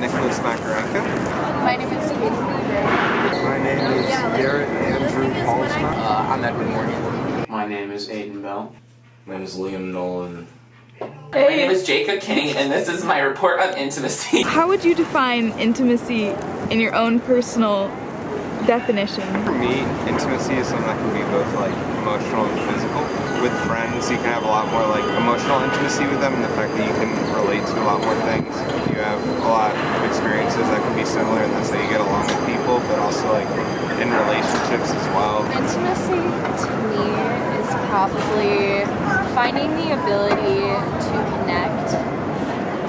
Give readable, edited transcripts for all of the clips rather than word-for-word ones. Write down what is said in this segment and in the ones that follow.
Nicholas Makarenko. My name is Katie Cooper. My name is Garrett Andrew Paulsma. I'm Edward Morgan. My name is Aiden Bell. My name is Liam Nolan. My name is Jacob King, and this is my report on intimacy. How would you define intimacy in your own personal definition? For me, intimacy is something that can be both like emotional and physical. With friends, you can have a lot more like emotional intimacy with them, and the fact that you can relate to a lot more things. You have a lot of experiences that can be similar, and that's how you get along with people, but also like in relationships as well. Intimacy to me is probably finding the ability to connect.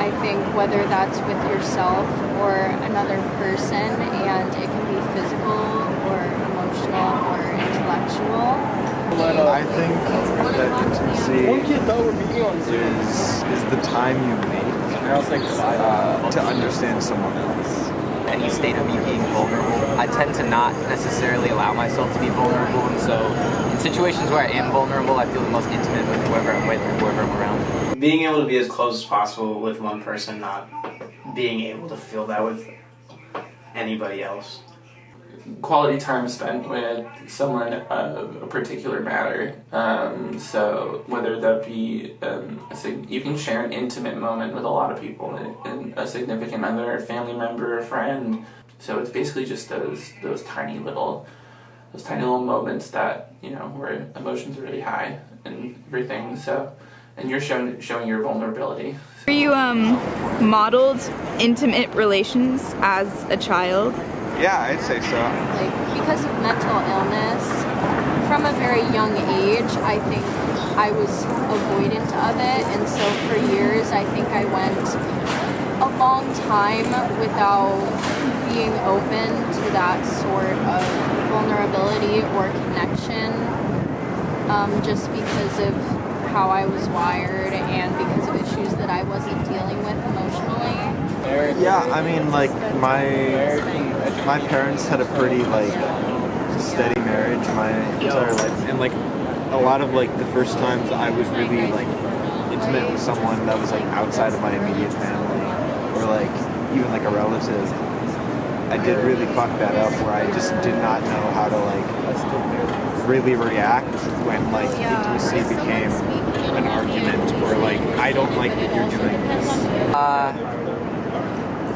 I think whether that's with yourself or another person, and it can be physical or emotional or intellectual. I think that intimacy is the time you make to understand someone else. Any state of me being vulnerable, I tend to not necessarily allow myself to be vulnerable, and so in situations where I am vulnerable, I feel the most intimate with whoever I'm with or whoever I'm around. Being able to be as close as possible with one person, not being able to feel that with anybody else. Quality time spent with someone of a particular matter. So whether that be, you can share an intimate moment with a lot of people, and a significant other, a family member, a friend. So it's basically just those tiny little moments that, you know, where emotions are really high and everything. So, and you're showing your vulnerability. Were you modeled intimate relations as a child? Yeah, I'd say so. Like, because of mental illness, from a very young age, I think I was avoidant of it, and so for years I think I went a long time without being open to that sort of vulnerability or connection, just because of how I was wired and because of issues that I wasn't dealing with emotionally. Yeah, I mean, like, my parents had a pretty, like, steady marriage my entire life. And, like, a lot of, like, the first times I was really, like, intimate with someone that was, like, outside of my immediate family, or, like, even, like, a relative, I did really fuck that up, where I just did not know how to, like, really react when, like, intimacy became an argument, or, like, I don't like that you're doing this.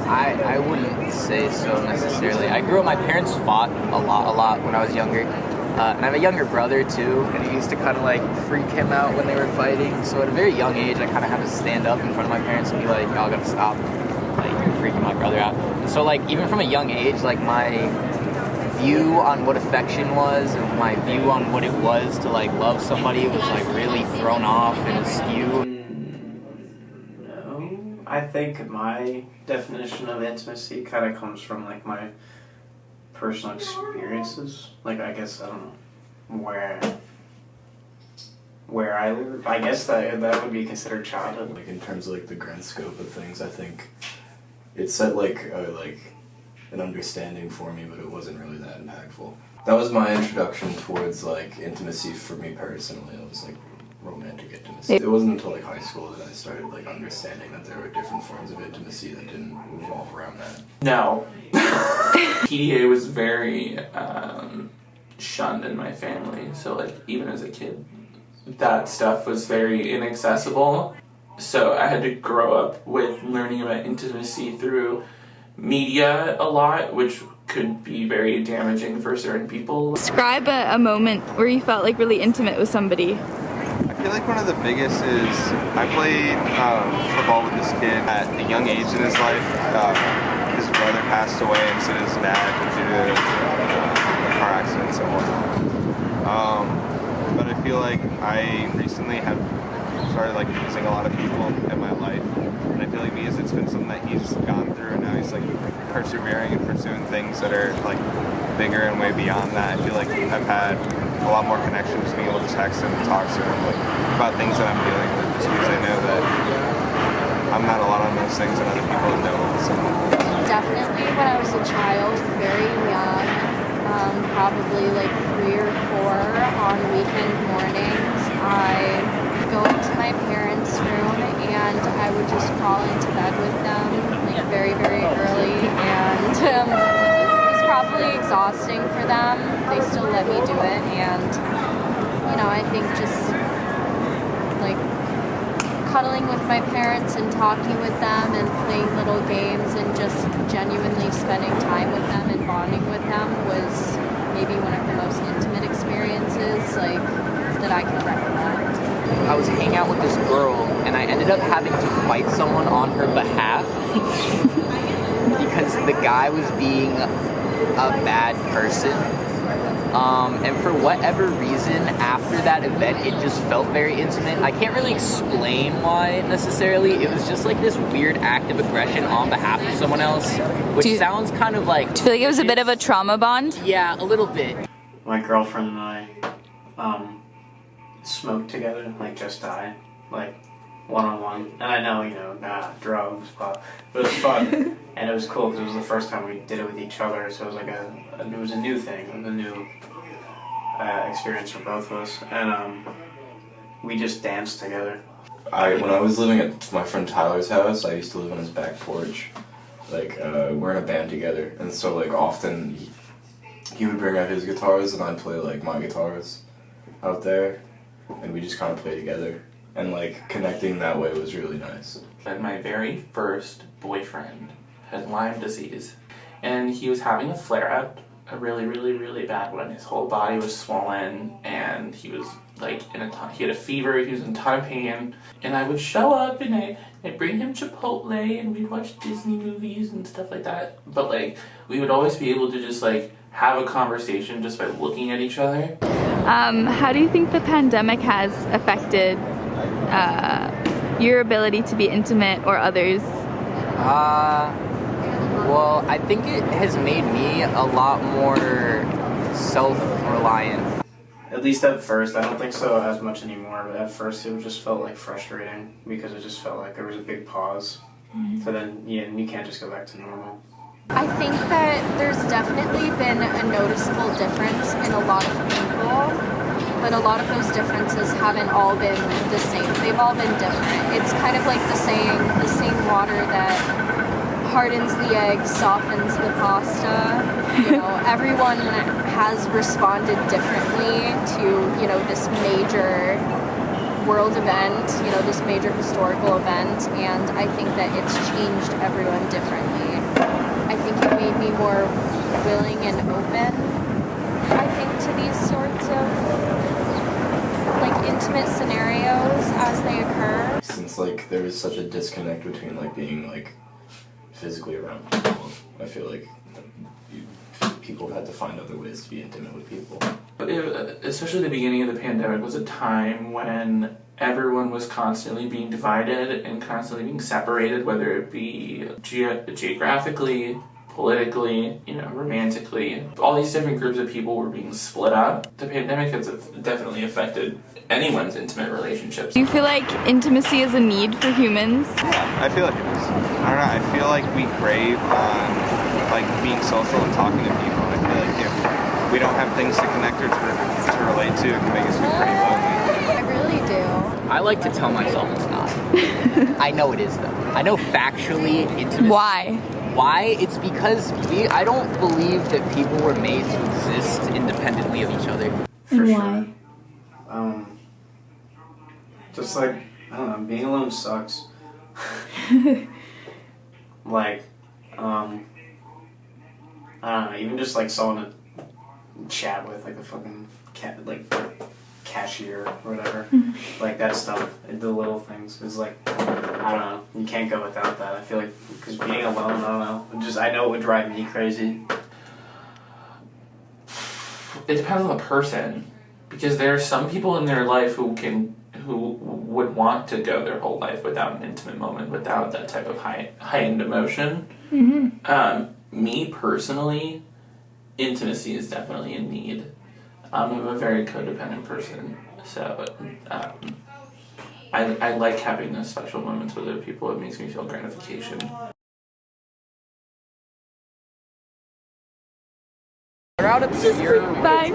I wouldn't say so necessarily. I grew up, my parents fought a lot when I was younger. And I have a younger brother too, and it used to kind of like freak him out when they were fighting. So at a very young age, I kind of had to stand up in front of my parents and be like, y'all gotta stop. Like, you're freaking my brother out. And so like, even from a young age, like my view on what affection was and my view on what it was to like love somebody was like really thrown off and askew. I think my definition of intimacy kind of comes from like my personal experiences. Like, I guess, I don't know, where I live. I guess that would be considered childhood. Like, in terms of like the grand scope of things, I think it set like an understanding for me, but it wasn't really that impactful. That was my introduction towards like intimacy for me personally. It was like romantic intimacy. It wasn't until like high school that I started like understanding that there were different forms of intimacy that didn't revolve around that. No. PDA was very shunned in my family, so like even as a kid, that stuff was very inaccessible. So I had to grow up with learning about intimacy through media a lot, which could be very damaging for certain people. Describe a moment where you felt like really intimate with somebody. I feel like one of the biggest is I played football with this kid at a young age in his life. His brother passed away, and so did his dad due to car accidents and whatnot. But I feel like I recently have started like losing a lot of people in my life, and I feel like because it's been something that he's gone through, and now he's like persevering and pursuing things that are like bigger and way beyond that. I feel like I've had a lot more connection just being able to text him and talk to him like about things that I'm dealing with, just because I know that I'm not alone on those things and other people know. So. Definitely when I was a child, very young, probably like 3 or 4, on weekend mornings, I go into my parents' room and I would just crawl into bed with them, like very, very early exhausting for them, they still let me do it. And, you know, I think just like cuddling with my parents and talking with them and playing little games and just genuinely spending time with them and bonding with them was maybe one of the most intimate experiences like that I can recommend. I was hanging out with this girl and I ended up having to fight someone on her behalf because the guy was being a bad person. And for whatever reason, after that event, it just felt very intimate. I can't really explain why necessarily. It was just like this weird act of aggression on behalf of someone else, which sounds kind of like... Do you feel like it was a bit of a trauma bond? Yeah, a little bit. My girlfriend and I smoked together, like just died, like one-on-one. And I know, you know, drugs, but it was fun. And it was cool because it was the first time we did it with each other, so it was like it was a new thing, it was a new experience for both of us. And we just danced together. When I was living at my friend Tyler's house, I used to live on his back porch. Like, we're in a band together, and so like often he would bring out his guitars and I'd play like my guitars out there, and we just kind of play together. And like connecting that way was really nice. And my very first boyfriend had Lyme disease, and he was having a flare-up, a really, really, really bad one. His whole body was swollen, and he was like he had a fever, he was in a ton of pain. And I would show up and I'd bring him Chipotle and we'd watch Disney movies and stuff like that. But like we would always be able to just like have a conversation just by looking at each other. How do you think the pandemic has affected your ability to be intimate or others? Well, I think it has made me a lot more self-reliant. At least at first, I don't think so as much anymore, but at first it just felt like frustrating because it just felt like there was a big pause. So then, yeah, you can't just go back to normal. I think that there's definitely been a noticeable difference in a lot of people, but a lot of those differences haven't all been the same. They've all been different. It's kind of like the same water that hardens the egg, softens the pasta. You know, everyone has responded differently to, you know, this major world event, you know, this major historical event, and I think that it's changed everyone differently. I think it made me more willing and open, I think, to these sorts of like intimate scenarios as they occur. Since like there is such a disconnect between like being like physically around people, I feel like people have had to find other ways to be intimate with people. Especially the beginning of the pandemic was a time when everyone was constantly being divided and constantly being separated, whether it be geographically, politically, you know, romantically. All these different groups of people were being split up. The pandemic has definitely affected anyone's intimate relationships. Do you feel like intimacy is a need for humans? Yeah, I feel like it is. I don't know, I feel like we crave like being social and talking to people. I feel like if we don't have things to connect or to relate to, it can make us feel pretty lonely. I really do. I like to tell myself it's not. I know it is though. I know factually intimacy. Why? Why? It's because I don't believe that people were made to exist independently of each other. For Why? sure. Just like, I don't know, being alone sucks. Like, I don't know, even just like someone to chat with, like the fucking cashier or whatever. Like that stuff, the little things is like, I don't know, you can't go without that. I feel like, because being alone, I don't know, I know it would drive me crazy. It depends on the person, because there are some people in their life who would want to go their whole life without an intimate moment, without that type of heightened emotion. Me personally, intimacy is definitely a need. I'm a very codependent person, so I like having those special moments with other people. It makes me feel gratification. They're out obscure. Bye.